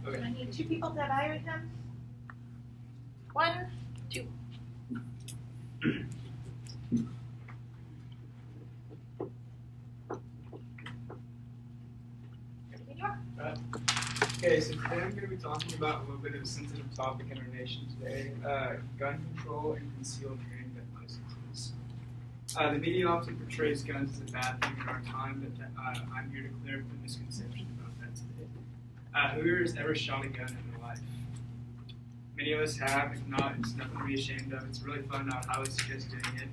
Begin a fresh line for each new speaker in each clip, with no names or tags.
Okay.
I need 2 people to evaluate him. 1, 2.
Okay, so today I'm going to be talking about a little bit of a sensitive topic in our nation today, gun control and concealed handgun licenses. The media often portrays guns as a bad thing in our time, but I'm here to clear up the misconception about that today. Who here has ever shot a gun in their life? Many of us have. If not, it's nothing to be ashamed of. It's really fun. I highly suggest doing it.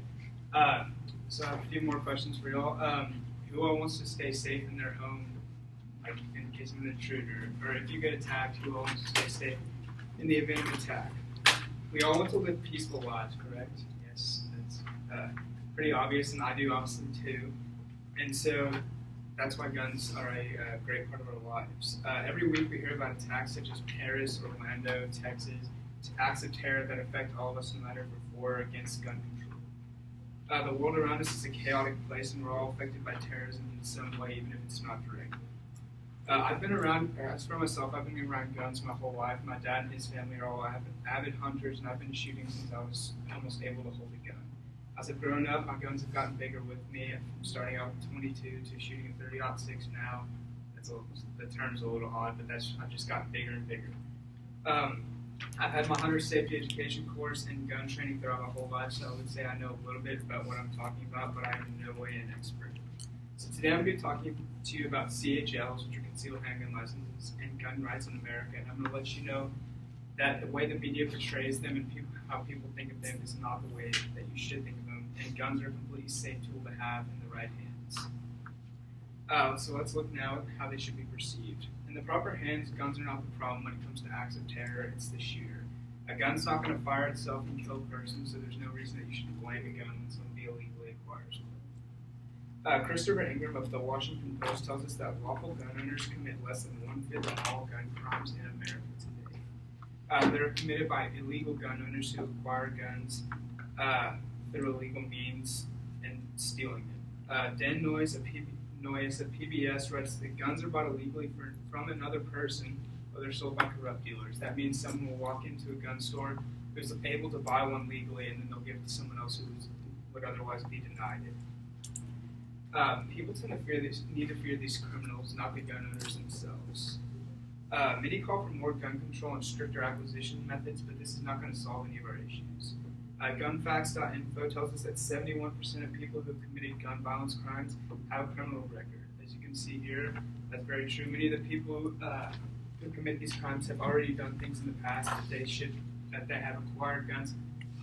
So I have a few more questions for y'all. Who all wants to stay safe in their home, like in case of an intruder, or if you get attacked, who all wants to stay safe in the event of attack? We all want to live peaceful lives, correct? Yes, that's pretty obvious, and I do obviously too. And so that's why guns are a great part of our lives. Every week we hear about attacks such as Paris, Orlando, Texas, acts of terror that affect all of us no matter if we're for or against gun control. The world around us is a chaotic place, and we're all affected by terrorism in some way, even if it's not direct. I've been around, as for myself, I've been around guns my whole life. My dad and his family are all avid hunters, and I've been shooting since I was almost able to hold a gun. As I've grown up, my guns have gotten bigger with me, from starting out with 22 to shooting a 30-06 now. The term's a little odd, but I've just gotten bigger and bigger. I've had my hunter safety education course and gun training throughout my whole life, so I would say I know a little bit about what I'm talking about, but I am in no way an expert. So today I'm going to be talking to you about CHLs, which are concealed handgun licenses, and gun rights in America, and I'm going to let you know that the way the media portrays them and how people think of them is not the way that you should think of them, and guns are a completely safe tool to have in the right hands. So let's look now at how they should be perceived. In the proper hands, guns are not the problem when it comes to acts of terror, it's the shooter. A gun's not going to fire itself and kill a person, so there's no reason that you should blame a gun when somebody illegally acquires one. Christopher Ingram of the Washington Post tells us that lawful gun owners commit less than 1/5 of all gun crimes in America today. They're committed by illegal gun owners who acquire guns through illegal means and stealing them. Dan Noyes of PBS writes that guns are bought illegally from another person, or they're sold by corrupt dealers. That means someone will walk into a gun store who's able to buy one legally, and then they'll give it to someone else who would otherwise be denied it. People tend to need to fear these criminals, not the gun owners themselves. Many call for more gun control and stricter acquisition methods, but this is not going to solve any of our issues. Gunfacts.info tells us that 71% of people who have committed gun violence crimes have a criminal record. As you can see here, that's very true. Many of the people who commit these crimes have already done things in the past that they have acquired guns.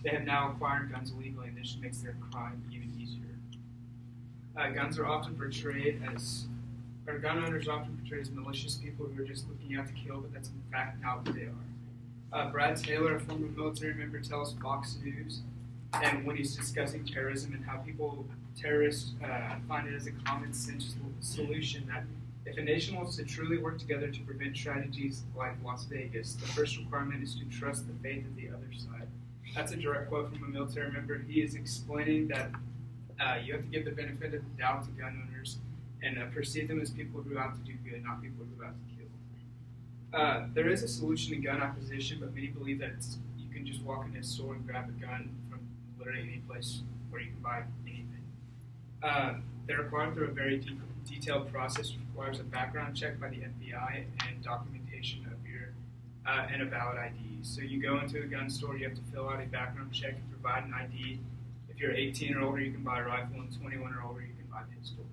They have now acquired guns illegally, and this makes their crime even easier. Guns are often portrayed as, or gun owners are often portrayed as malicious people who are just looking out to kill, but that's in fact not what they are. Brad Taylor, a former military member, tells Fox News, and when he's discussing terrorism and how terrorists find it as a common sense solution, that if a nation wants to truly work together to prevent tragedies like Las Vegas, the first requirement is to trust the faith of the other side. That's a direct quote from a military member. He is explaining that you have to give the benefit of the doubt to gun owners and perceive them as people who are out to do good, not people who are out to kill. There is a solution to gun acquisition, but many believe that you can just walk into a store and grab a gun from literally any place where you can buy anything. They're acquired through a very detailed process, which requires a background check by the FBI and documentation of your and a valid ID. So you go into a gun store, you have to fill out a background check and provide an ID. If you're 18 or older, you can buy a rifle, and 21 or older, you can buy a pistol.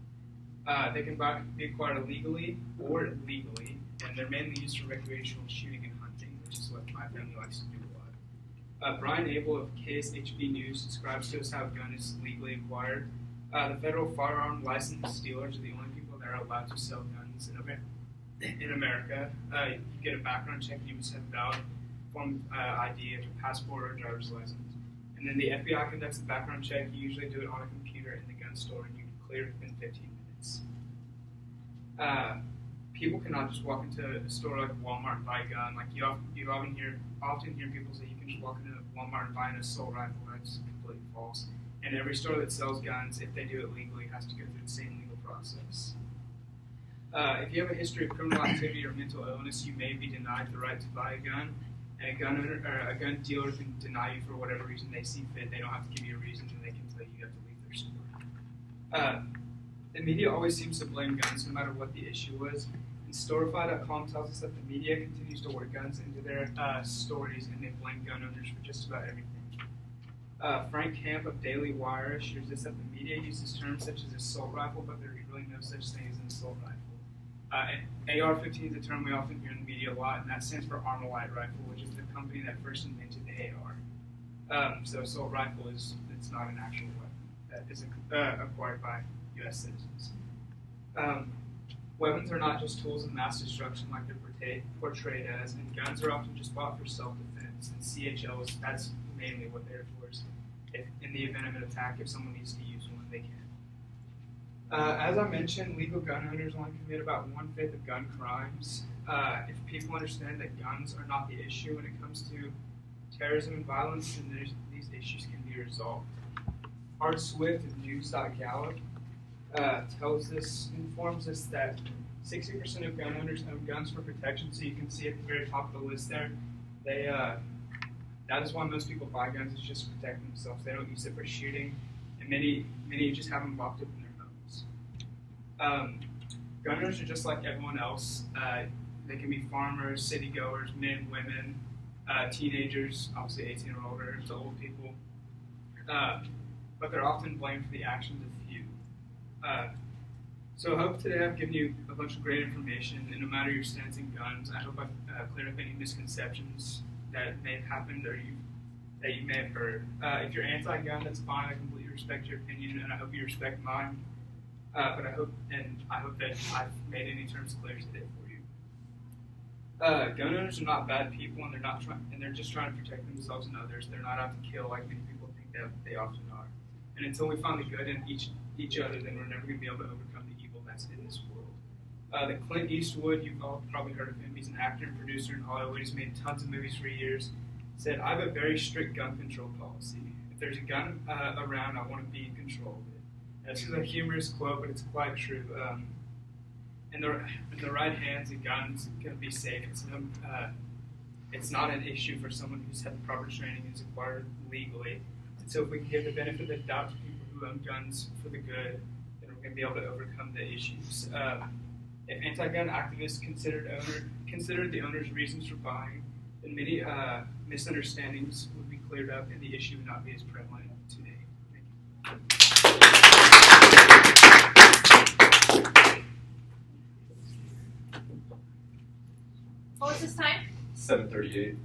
They can be acquired illegally or legally, and they're mainly used for recreational shooting and hunting, which is what my family likes to do a lot. Brian Abel of KSHB News describes to us how a gun is legally acquired. The federal firearm license dealers are the only people that are allowed to sell guns in America. You get a background check, and you must have a valid form ID, a passport or a driver's license. And then the FBI conducts the background check. You usually do it on a computer in the gun store, and you can clear it within 15 minutes. People cannot just walk into a store like Walmart and buy a gun. Like you often hear people say you can just walk into Walmart and buy an assault rifle. That's completely false. And every store that sells guns, if they do it legally, has to go through the same legal process. If you have a history of criminal activity or mental illness, you may be denied the right to buy a gun. And a gun owner or a gun dealer can deny you for whatever reason they see fit. They don't have to give you a reason, and they can tell you have to leave their store. The media always seems to blame guns, no matter what the issue was. And Storify.com tells us that the media continues to work guns into their stories, and they blame gun owners for just about everything. Frank Camp of Daily Wire assures us that the media uses terms such as assault rifle, but there's really no such thing as an assault rifle. AR-15 is a term we often hear in the media a lot, and that stands for Armalite Rifle, which is the company that first invented the AR. So assault rifle it's not an actual weapon that is acquired by U.S. citizens. Weapons are not just tools of mass destruction like they're portrayed as, and guns are often just bought for self-defense. And CHLs, that's mainly what they're for. If in the event of an attack, if someone needs to use one, they can. As I mentioned, legal gun owners only commit about 1/5 of gun crimes. If people understand that guns are not the issue when it comes to terrorism and violence, then these issues can be resolved. Art Swift of News.Gallup informs us that 60% of gun owners own guns for protection. So you can see at the very top of the list there, that is why most people buy guns, is just to protect themselves. They don't use it for shooting, and many just have them locked up in their homes. Gun owners are just like everyone else. They can be farmers, city goers, men, women, teenagers, obviously 18 or older, to old people. But they're often blamed for the actions of few. So I hope today I've given you a bunch of great information, and no matter your stance in guns, I hope I've cleared up any misconceptions that may have happened or that you may have heard. If you're anti-gun, that's fine. I completely respect your opinion, and I hope you respect mine. But I hope that I've made any terms clear today for you. Gun owners are not bad people, and they're just trying to protect themselves and others. They're not out to kill like many people think that they often are. And until we find the good in each other, then we're never going to be able to overcome the evil that's in this world. The Clint Eastwood, you've all probably heard of him. He's an actor and producer in Hollywood. He's made tons of movies for years. Said, "I have a very strict gun control policy. If there's a gun around, I want to be in control of it." This is a humorous quote, but it's quite true. In the right hands, a gun's going to be safe. It's not an issue for someone who's had the proper training and is acquired legally. And so if we can give the benefit of the doubt to people who own guns for the good, then we're going to be able to overcome the issues. If anti-gun activists considered the owner's reasons for buying, then many misunderstandings would be cleared up and the issue would not be as prevalent today. Thank you.
What was this time?
7:38.